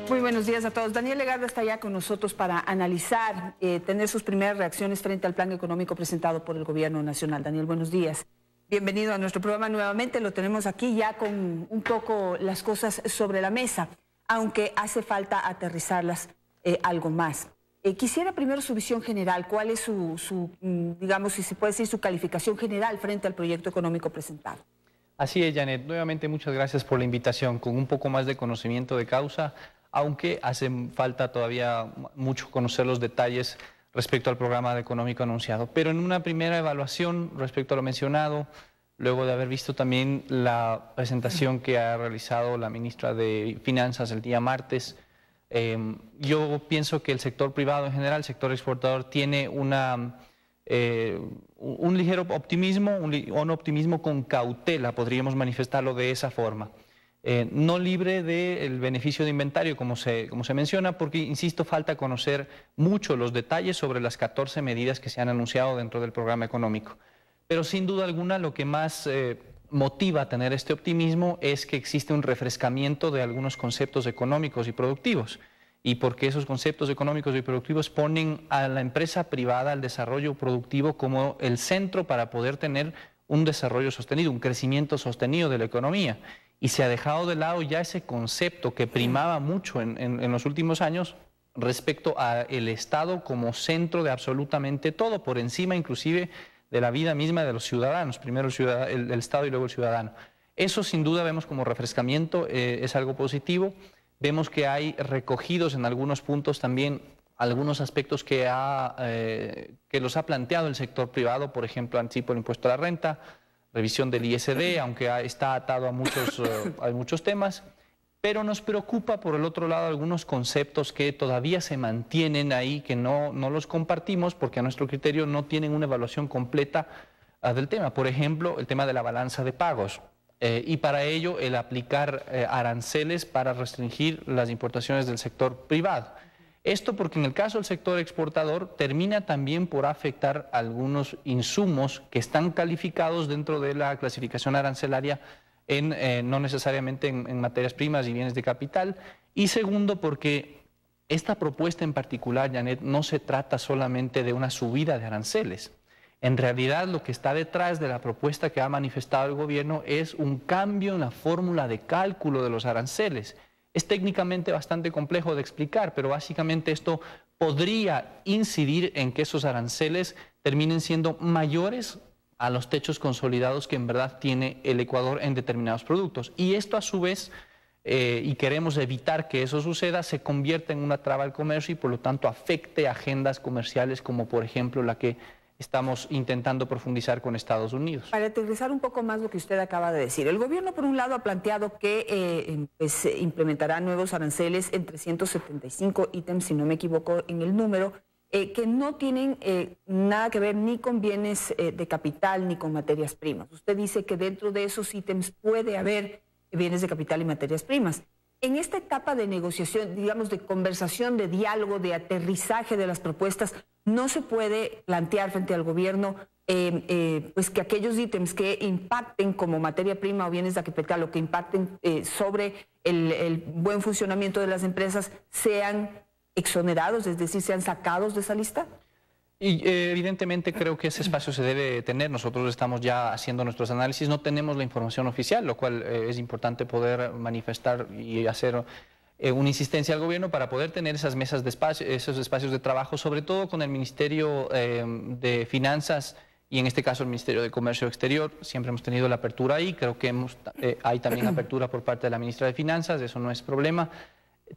Muy buenos días a todos. Daniel Legarda está ya con nosotros para analizar, tener sus primeras reacciones frente al plan económico presentado por el Gobierno Nacional. Daniel, buenos días. Bienvenido a nuestro programa nuevamente. Lo tenemos aquí ya con un poco las cosas sobre la mesa, aunque hace falta aterrizarlas algo más. Quisiera primero su visión general. ¿Cuál es digamos, si se puede decir, su calificación general frente al proyecto económico presentado? Así es, Janet. Nuevamente, muchas gracias por la invitación. Con un poco más de conocimiento de causa, aunque hace falta todavía mucho conocer los detalles respecto al programa económico anunciado. Pero en una primera evaluación respecto a lo mencionado, luego de haber visto también la presentación que ha realizado la ministra de Finanzas el día martes, yo pienso que el sector privado en general, el sector exportador, tiene un ligero optimismo, un optimismo con cautela, podríamos manifestarlo de esa forma. No libre del beneficio de inventario, como se menciona, porque, insisto, falta conocer mucho los detalles sobre las 14 medidas que se han anunciado dentro del programa económico. Pero sin duda alguna lo que más motiva a tener este optimismo es que existe un refrescamiento de algunos conceptos económicos y productivos, y porque esos conceptos económicos y productivos ponen a la empresa privada, al desarrollo productivo, como el centro para poder tener un desarrollo sostenido, un crecimiento sostenido de la economía. Y se ha dejado de lado ya ese concepto que primaba mucho en los últimos años respecto al Estado como centro de absolutamente todo, por encima inclusive de la vida misma de los ciudadanos, primero el Estado y luego el ciudadano. Eso sin duda vemos como refrescamiento, es algo positivo. Vemos que hay recogidos en algunos puntos también algunos aspectos que los ha planteado el sector privado, por ejemplo, anticipo el impuesto a la renta, revisión del ISD, aunque está atado a muchos temas, pero nos preocupa por el otro lado algunos conceptos que todavía se mantienen ahí, que no los compartimos porque a nuestro criterio no tienen una evaluación completa del tema. Por ejemplo, el tema de la balanza de pagos y para ello el aplicar aranceles para restringir las importaciones del sector privado. Esto porque en el caso del sector exportador termina también por afectar algunos insumos que están calificados dentro de la clasificación arancelaria no necesariamente en materias primas y bienes de capital. Y segundo, porque esta propuesta en particular, Janet, no se trata solamente de una subida de aranceles. En realidad, lo que está detrás de la propuesta que ha manifestado el gobierno es un cambio en la fórmula de cálculo de los aranceles. Es técnicamente bastante complejo de explicar, pero básicamente esto podría incidir en que esos aranceles terminen siendo mayores a los techos consolidados que en verdad tiene el Ecuador en determinados productos. Y esto a su vez, y queremos evitar que eso suceda, se convierta en una traba al comercio y por lo tanto afecte agendas comerciales como por ejemplo la que estamos intentando profundizar con Estados Unidos. Para aterrizar un poco más lo que usted acaba de decir, el gobierno por un lado ha planteado que implementará nuevos aranceles en 375 ítems, si no me equivoco en el número, que no tienen nada que ver ni con bienes de capital ni con materias primas. Usted dice que dentro de esos ítems puede haber bienes de capital y materias primas. En esta etapa de negociación, digamos, de conversación, de diálogo, de aterrizaje de las propuestas, no se puede plantear frente al gobierno pues que aquellos ítems que impacten como materia prima o bienes de capital o que impacten sobre el buen funcionamiento de las empresas sean exonerados, es decir, sean sacados de esa lista. Y evidentemente creo que ese espacio se debe tener. Nosotros estamos ya haciendo nuestros análisis, no tenemos la información oficial, lo cual es importante poder manifestar y hacer una insistencia al gobierno para poder tener esas mesas de esos espacios de trabajo, sobre todo con el Ministerio de Finanzas y en este caso el Ministerio de Comercio Exterior. Siempre hemos tenido la apertura ahí, creo que hay también apertura por parte de la ministra de Finanzas, eso no es problema.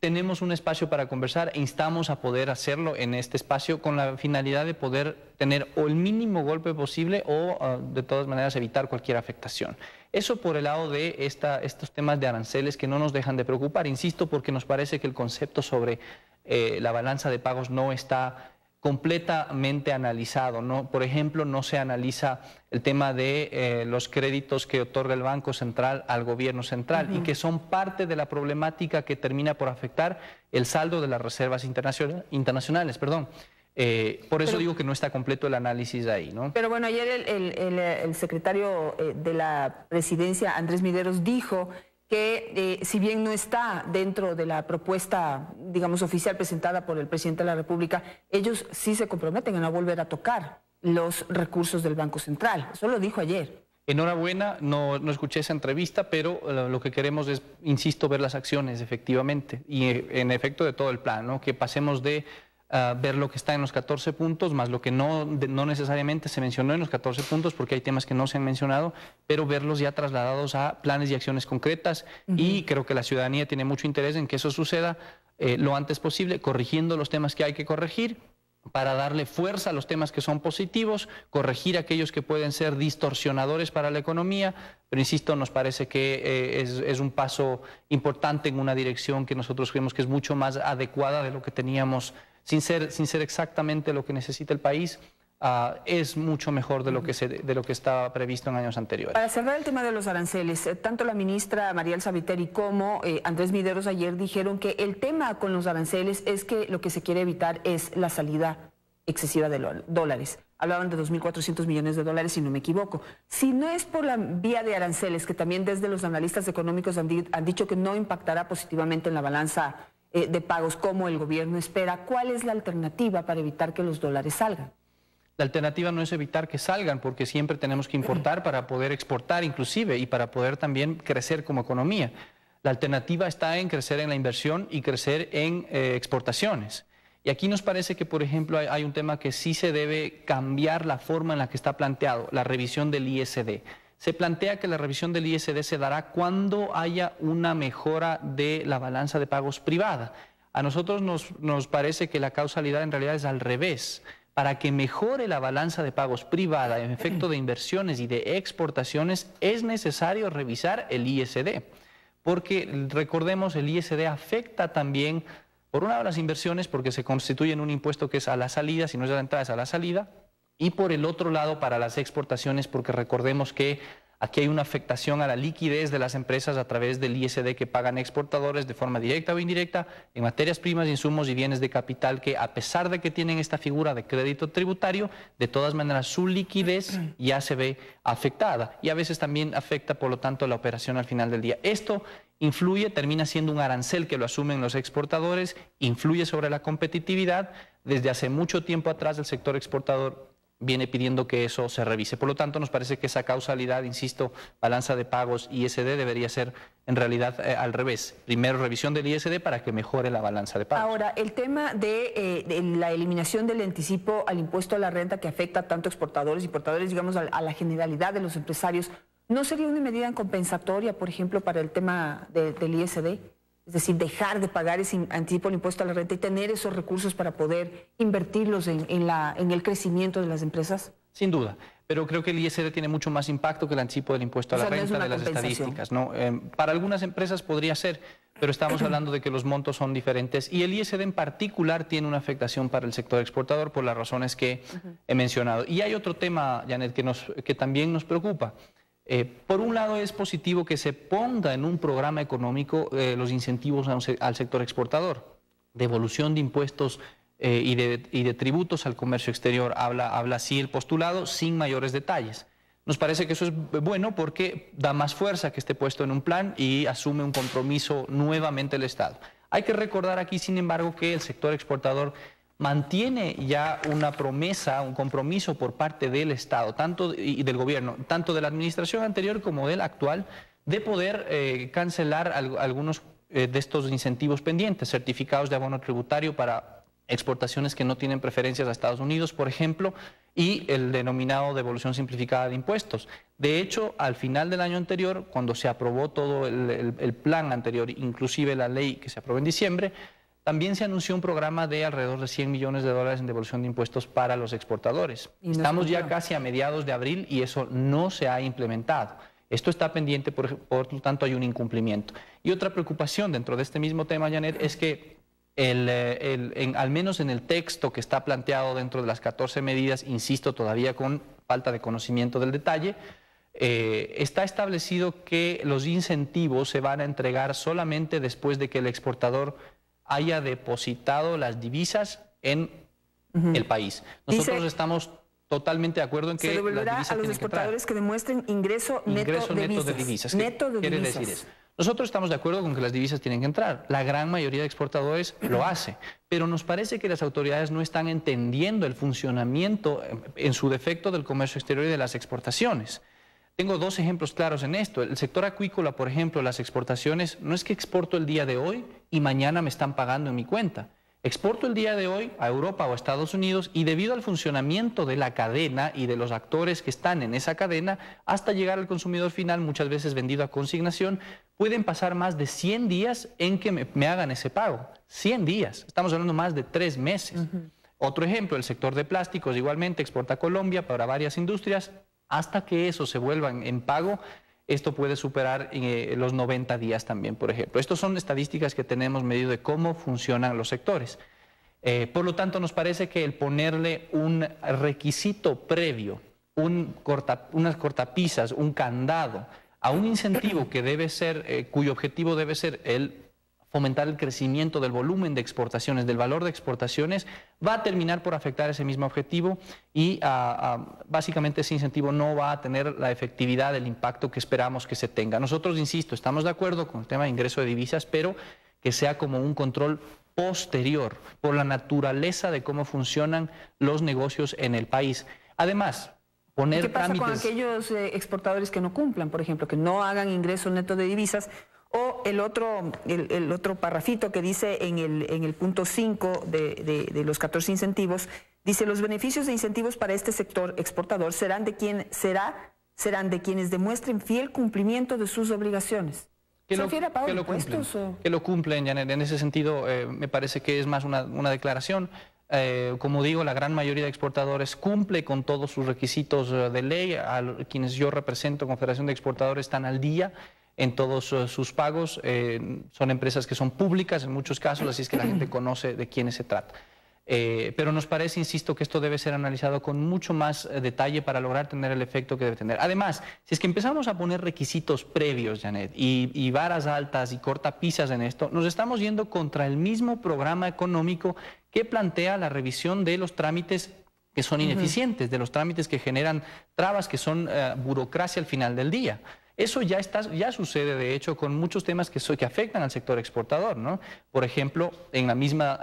Tenemos un espacio para conversar e instamos a poder hacerlo en este espacio con la finalidad de poder tener o el mínimo golpe posible o de todas maneras evitar cualquier afectación. Eso por el lado de estos temas de aranceles que no nos dejan de preocupar, insisto, porque nos parece que el concepto sobre la balanza de pagos no está completamente analizado, ¿no? Por ejemplo, no se analiza el tema de los créditos que otorga el Banco Central al gobierno central y que son parte de la problemática que termina por afectar el saldo de las reservas internacionales. Por eso digo que no está completo el análisis ahí, ¿no? Pero bueno, ayer el secretario de la presidencia, Andrés Mideros, dijo que si bien no está dentro de la propuesta, digamos, oficial presentada por el presidente de la República, ellos sí se comprometen a no volver a tocar los recursos del Banco Central. Eso lo dijo ayer. Enhorabuena, no escuché esa entrevista, pero lo que queremos es, insisto, ver las acciones efectivamente y en efecto de todo el plan, ¿no? Que pasemos de ver lo que está en los 14 puntos, más lo que no necesariamente se mencionó en los 14 puntos, porque hay temas que no se han mencionado, pero verlos ya trasladados a planes y acciones concretas. Y creo que la ciudadanía tiene mucho interés en que eso suceda lo antes posible, corrigiendo los temas que hay que corregir, para darle fuerza a los temas que son positivos, corregir aquellos que pueden ser distorsionadores para la economía, pero insisto, nos parece que es un paso importante en una dirección que nosotros creemos que es mucho más adecuada de lo que teníamos, sin ser exactamente lo que necesita el país. Es mucho mejor de lo que estaba previsto en años anteriores. Para cerrar el tema de los aranceles, tanto la ministra Mariel Sabiteri como Andrés Mideros ayer dijeron que el tema con los aranceles es que lo que se quiere evitar es la salida excesiva de dólares. Hablaban de 2.400 millones de dólares, si no me equivoco. Si no es por la vía de aranceles, que también desde los analistas económicos han dicho que no impactará positivamente en la balanza de pagos como el gobierno espera, ¿cuál es la alternativa para evitar que los dólares salgan? La alternativa no es evitar que salgan, porque siempre tenemos que importar para poder exportar inclusive y para poder también crecer como economía. La alternativa está en crecer en la inversión y crecer en exportaciones. Y aquí nos parece que, por ejemplo, hay un tema que sí se debe cambiar la forma en la que está planteado, la revisión del ISD. Se plantea que la revisión del ISD se dará cuando haya una mejora de la balanza de pagos privada. A nosotros nos parece que la causalidad en realidad es al revés. Para que mejore la balanza de pagos privada en efecto de inversiones y de exportaciones, es necesario revisar el ISD. Porque, recordemos, el ISD afecta también, por un lado, las inversiones, porque se constituye en un impuesto que es a la salida, si no es a la entrada, es a la salida. Y por el otro lado, para las exportaciones, porque recordemos que aquí hay una afectación a la liquidez de las empresas a través del ISD que pagan exportadores de forma directa o indirecta en materias primas, insumos y bienes de capital que, a pesar de que tienen esta figura de crédito tributario, de todas maneras su liquidez ya se ve afectada y a veces también afecta, por lo tanto, la operación al final del día. Esto influye, termina siendo un arancel que lo asumen los exportadores, influye sobre la competitividad. Desde hace mucho tiempo atrás el sector exportador viene pidiendo que eso se revise. Por lo tanto, nos parece que esa causalidad, insisto, balanza de pagos ISD debería ser en realidad al revés. Primero revisión del ISD para que mejore la balanza de pagos. Ahora, el tema de la eliminación del anticipo al impuesto a la renta que afecta tanto a exportadores y importadores, digamos, a la generalidad de los empresarios, ¿no sería una medida compensatoria, por ejemplo, para el tema del ISD? Es decir, dejar de pagar ese anticipo al impuesto a la renta y tener esos recursos para poder invertirlos en el crecimiento de las empresas. Sin duda, pero creo que el ISD tiene mucho más impacto que el anticipo del impuesto a la renta de las estadísticas, ¿no? Para algunas empresas podría ser, pero estamos hablando de que los montos son diferentes y el ISD en particular tiene una afectación para el sector exportador por las razones que he mencionado. Y hay otro tema, Janet, que también nos preocupa. Por un lado es positivo que se ponga en un programa económico los incentivos al sector exportador, devolución de impuestos y de tributos al comercio exterior, habla así el postulado sin mayores detalles. Nos parece que eso es bueno porque da más fuerza que esté puesto en un plan y asume un compromiso nuevamente el Estado. Hay que recordar aquí, sin embargo, que el sector exportador mantiene ya una promesa, un compromiso por parte del Estado y del gobierno, tanto de la administración anterior como de la actual, de poder cancelar algunos de estos incentivos pendientes, certificados de abono tributario para exportaciones que no tienen preferencias a Estados Unidos, por ejemplo, y el denominado devolución simplificada de impuestos. De hecho, al final del año anterior, cuando se aprobó todo el plan anterior, inclusive la ley que se aprobó en diciembre, también se anunció un programa de alrededor de 100 millones de dólares en devolución de impuestos para los exportadores. Estamos ya casi a mediados de abril y eso no se ha implementado. Esto está pendiente, por lo tanto hay un incumplimiento. Y otra preocupación dentro de este mismo tema, Janet, es que al menos en el texto que está planteado dentro de las 14 medidas, insisto, todavía con falta de conocimiento del detalle, está establecido que los incentivos se van a entregar solamente después de que el exportador haya depositado las divisas en el país. Nosotros estamos totalmente de acuerdo en que se devolverá a los exportadores que demuestren ingreso neto de divisas. ¿Qué quiere decir eso? Nosotros estamos de acuerdo con que las divisas tienen que entrar. La gran mayoría de exportadores lo hace, pero nos parece que las autoridades no están entendiendo el funcionamiento en su defecto del comercio exterior y de las exportaciones. Tengo dos ejemplos claros en esto. El sector acuícola, por ejemplo, las exportaciones, no es que exporto el día de hoy y mañana me están pagando en mi cuenta. Exporto el día de hoy a Europa o a Estados Unidos y debido al funcionamiento de la cadena y de los actores que están en esa cadena, hasta llegar al consumidor final, muchas veces vendido a consignación, pueden pasar más de 100 días en que me hagan ese pago. 100 días. Estamos hablando más de 3 meses. Otro ejemplo, el sector de plásticos igualmente exporta a Colombia para varias industrias. Hasta que eso se vuelva en pago, esto puede superar los 90 días también, por ejemplo. Estas son estadísticas que tenemos medido de cómo funcionan los sectores. Por lo tanto, nos parece que el ponerle un requisito previo, unas cortapisas, un candado, a un incentivo que debe ser, cuyo objetivo debe ser el fomentar el crecimiento del volumen de exportaciones, del valor de exportaciones, va a terminar por afectar ese mismo objetivo y básicamente ese incentivo no va a tener la efectividad, el impacto que esperamos que se tenga. Nosotros, insisto, estamos de acuerdo con el tema de ingreso de divisas, pero que sea como un control posterior por la naturaleza de cómo funcionan los negocios en el país. Además, poner ¿qué pasa trámites... con aquellos exportadores que no cumplan, por ejemplo, que no hagan ingreso neto de divisas? O el otro parrafito que dice en el punto 5 de los 14 incentivos, dice: los beneficios de incentivos para este sector exportador serán de quienes demuestren fiel cumplimiento de sus obligaciones. ¿Se refiere a pago de impuestos? Que lo cumplen, Janet. En ese sentido, me parece que es más una declaración. Como digo, la gran mayoría de exportadores cumple con todos sus requisitos de ley. A quienes yo represento, Confederación de Exportadores, están al día en todos sus pagos. Son empresas que son públicas en muchos casos, así es que la gente conoce de quiénes se trata. Pero nos parece, insisto, que esto debe ser analizado con mucho más detalle para lograr tener el efecto que debe tener. Además, si es que empezamos a poner requisitos previos, Janet, y varas altas y cortapisas en esto, nos estamos yendo contra el mismo programa económico que plantea la revisión de los trámites que son ineficientes, de los trámites que generan trabas, que son burocracia al final del día. Eso ya sucede, de hecho, con muchos temas que afectan al sector exportador, ¿no? Por ejemplo, en la misma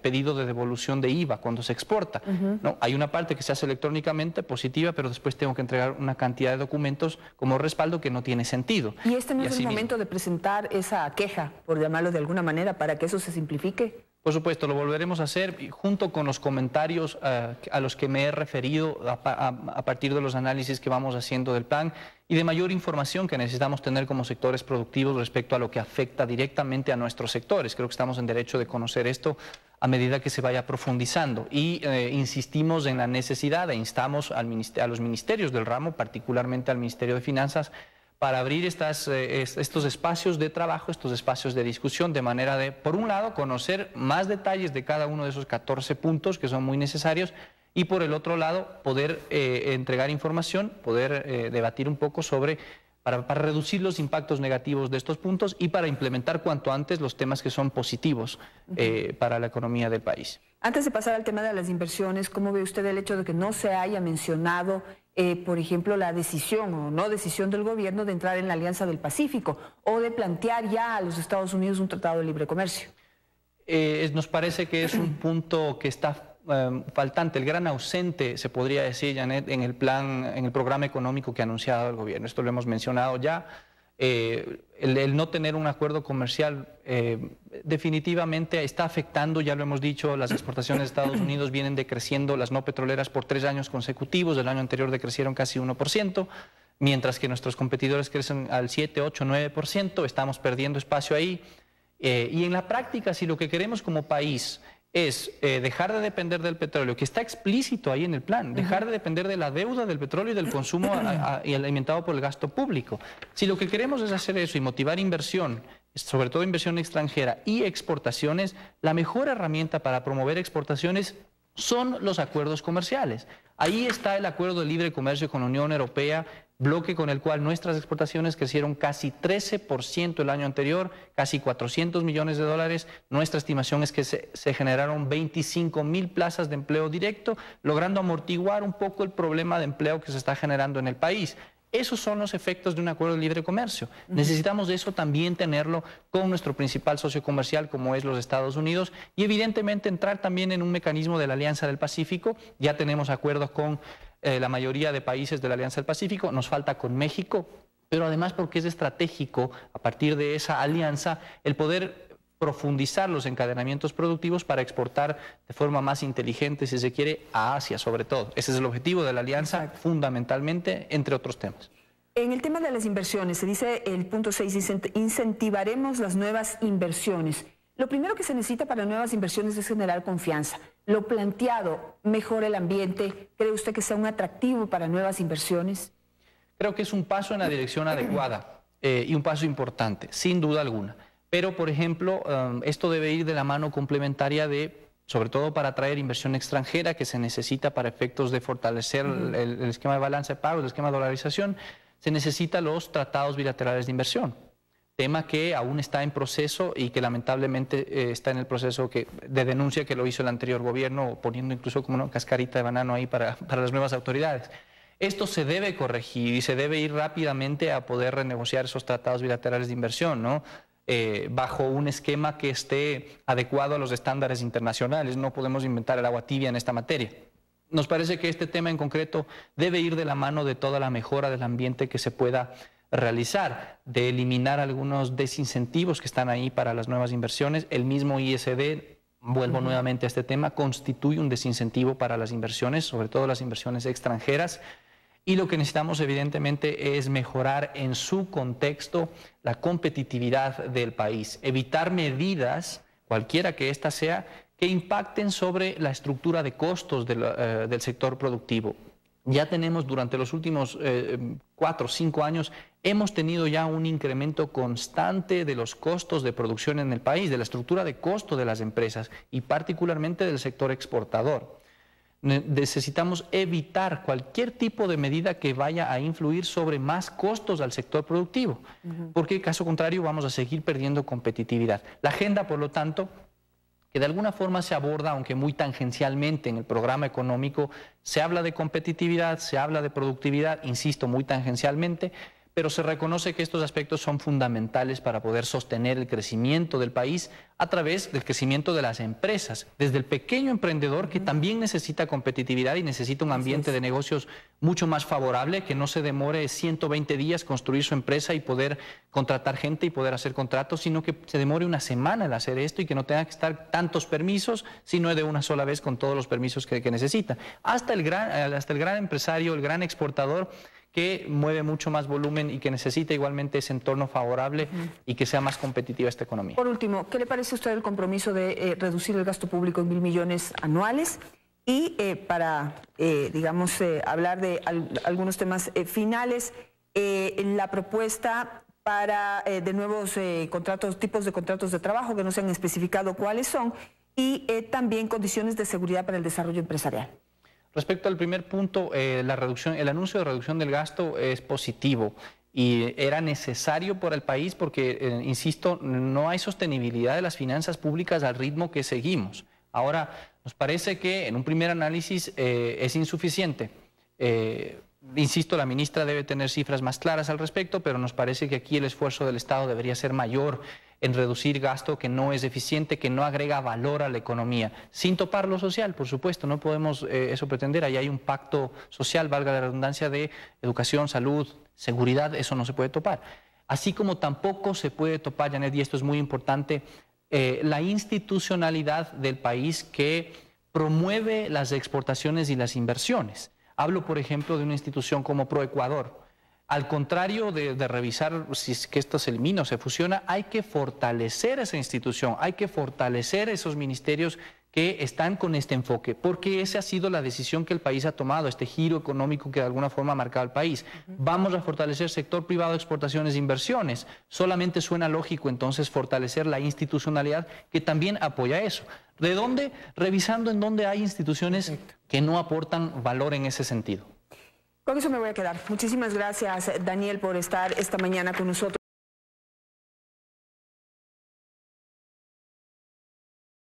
pedido de devolución de IVA cuando se exporta, ¿no? Hay una parte que se hace electrónicamente positiva, pero después tengo que entregar una cantidad de documentos como respaldo que no tiene sentido. ¿Y este no es el momento de presentar esa queja, por llamarlo de alguna manera, para que eso se simplifique? Por supuesto, lo volveremos a hacer junto con los comentarios a los que me he referido a partir de los análisis que vamos haciendo del plan y de mayor información que necesitamos tener como sectores productivos respecto a lo que afecta directamente a nuestros sectores. Creo que estamos en derecho de conocer esto a medida que se vaya profundizando y insistimos en la necesidad e instamos a los ministerios del ramo, particularmente al Ministerio de Finanzas, para abrir estos espacios de trabajo, estos espacios de discusión, de manera de, por un lado, conocer más detalles de cada uno de esos 14 puntos que son muy necesarios y, por el otro lado, poder entregar información, poder debatir un poco para reducir los impactos negativos de estos puntos y para implementar cuanto antes los temas que son positivos para la economía del país. Antes de pasar al tema de las inversiones, ¿cómo ve usted el hecho de que no se haya mencionado, por ejemplo, la decisión o no decisión del gobierno de entrar en la Alianza del Pacífico o de plantear ya a los Estados Unidos un tratado de libre comercio? Nos parece que es un punto que está faltante, el gran ausente, se podría decir, Janet, en el programa económico que ha anunciado el gobierno. Esto lo hemos mencionado ya. El no tener un acuerdo comercial definitivamente está afectando, ya lo hemos dicho, las exportaciones de Estados Unidos vienen decreciendo, las no petroleras por 3 años consecutivos, el año anterior decrecieron casi 1%, mientras que nuestros competidores crecen al 7, 8, 9%, estamos perdiendo espacio ahí. Y en la práctica, si lo que queremos como país es dejar de depender del petróleo, que está explícito ahí en el plan, dejar de depender de la deuda del petróleo y del consumo y alimentado por el gasto público. Si lo que queremos es hacer eso y motivar inversión, sobre todo inversión extranjera y exportaciones, la mejor herramienta para promover exportaciones son los acuerdos comerciales. Ahí está el acuerdo de libre comercio con la Unión Europea, bloque con el cual nuestras exportaciones crecieron casi 13% el año anterior, casi 400 millones de dólares. Nuestra estimación es que se generaron 25.000 plazas de empleo directo, logrando amortiguar un poco el problema de empleo que se está generando en el país. Esos son los efectos de un acuerdo de libre comercio. Necesitamos eso también tenerlo con nuestro principal socio comercial, como es los Estados Unidos, y evidentemente entrar también en un mecanismo de la Alianza del Pacífico. Ya tenemos acuerdos con la mayoría de países de la Alianza del Pacífico, nos falta con México, pero además porque es estratégico, a partir de esa alianza, el poder profundizar los encadenamientos productivos para exportar de forma más inteligente, si se quiere, a Asia sobre todo. Ese es el objetivo de la alianza. Exacto. Fundamentalmente, entre otros temas. En el tema de las inversiones, se dice el punto 6, incentivaremos las nuevas inversiones. Lo primero que se necesita para nuevas inversiones es generar confianza. Lo planteado mejora el ambiente. ¿Cree usted que sea un atractivo para nuevas inversiones? Creo que es un paso en la dirección adecuada y un paso importante, sin duda alguna. Pero, por ejemplo, esto debe ir de la mano complementaria sobre todo para atraer inversión extranjera que se necesita para efectos de fortalecer el esquema de balance de pagos, el esquema de dolarización. Se necesitan los tratados bilaterales de inversión, tema que aún está en proceso y que lamentablemente está en el proceso de denuncia que lo hizo el anterior gobierno, poniendo incluso como una cascarita de banano ahí para las nuevas autoridades. Esto se debe corregir y se debe ir rápidamente a poder renegociar esos tratados bilaterales de inversión, ¿no? Bajo un esquema que esté adecuado a los estándares internacionales. No podemos inventar el agua tibia en esta materia. Nos parece que este tema en concreto debe ir de la mano de toda la mejora del ambiente que se pueda realizar, de eliminar algunos desincentivos que están ahí para las nuevas inversiones. El mismo ISD, vuelvo nuevamente a este tema, constituye un desincentivo para las inversiones, sobre todo las inversiones extranjeras. Y lo que necesitamos evidentemente es mejorar en su contexto la competitividad del país, evitar medidas, cualquiera que ésta sea, que impacten sobre la estructura de costos del sector productivo. Ya tenemos durante los últimos 4 o 5 años, hemos tenido ya un incremento constante de los costos de producción en el país, de la estructura de costo de las empresas y particularmente del sector exportador. Necesitamos evitar cualquier tipo de medida que vaya a influir sobre más costos al sector productivo, porque en caso contrario vamos a seguir perdiendo competitividad. La agenda, por lo tanto, que de alguna forma se aborda, aunque muy tangencialmente en el programa económico, se habla de competitividad, se habla de productividad, insisto, muy tangencialmente, pero se reconoce que estos aspectos son fundamentales para poder sostener el crecimiento del país a través del crecimiento de las empresas, desde el pequeño emprendedor que también necesita competitividad y necesita un ambiente de negocios mucho más favorable, que no se demore 120 días construir su empresa y poder contratar gente y poder hacer contratos, sino que se demore una semana en hacer esto y que no tenga que estar tantos permisos, sino de una sola vez con todos los permisos que necesita. Hasta el gran empresario, el gran exportador, que mueve mucho más volumen y que necesita igualmente ese entorno favorable y que sea más competitiva esta economía. Por último, ¿qué le parece a usted el compromiso de reducir el gasto público en 1.000 millones anuales? Y para, hablar de algunos temas finales, la propuesta para de nuevos tipos de contratos de trabajo que no se han especificado cuáles son, y también condiciones de seguridad para el desarrollo empresarial. Respecto al primer punto, el anuncio de reducción del gasto es positivo y era necesario para el país porque, insisto, no hay sostenibilidad de las finanzas públicas al ritmo que seguimos. Ahora, nos parece que en un primer análisis es insuficiente. Insisto, la ministra debe tener cifras más claras al respecto, pero nos parece que aquí el esfuerzo del Estado debería ser mayor en reducir gasto que no es eficiente, que no agrega valor a la economía, sin topar lo social, por supuesto, no podemos eso pretender. Ahí hay un pacto social, valga la redundancia, de educación, salud, seguridad, eso no se puede topar. Así como tampoco se puede topar, Janet, y esto es muy importante, la institucionalidad del país que promueve las exportaciones y las inversiones. Hablo, por ejemplo, de una institución como ProEcuador. Al contrario de revisar si es que esto se elimina o se fusiona, hay que fortalecer esa institución, hay que fortalecer esos ministerios que están con este enfoque, porque esa ha sido la decisión que el país ha tomado, este giro económico que de alguna forma ha marcado el país. Vamos a fortalecer sector privado, exportaciones e inversiones. Solamente suena lógico entonces fortalecer la institucionalidad que también apoya eso. ¿De dónde? Revisando en dónde hay instituciones que no aportan valor en ese sentido. Con eso me voy a quedar. Muchísimas gracias, Daniel, por estar esta mañana con nosotros.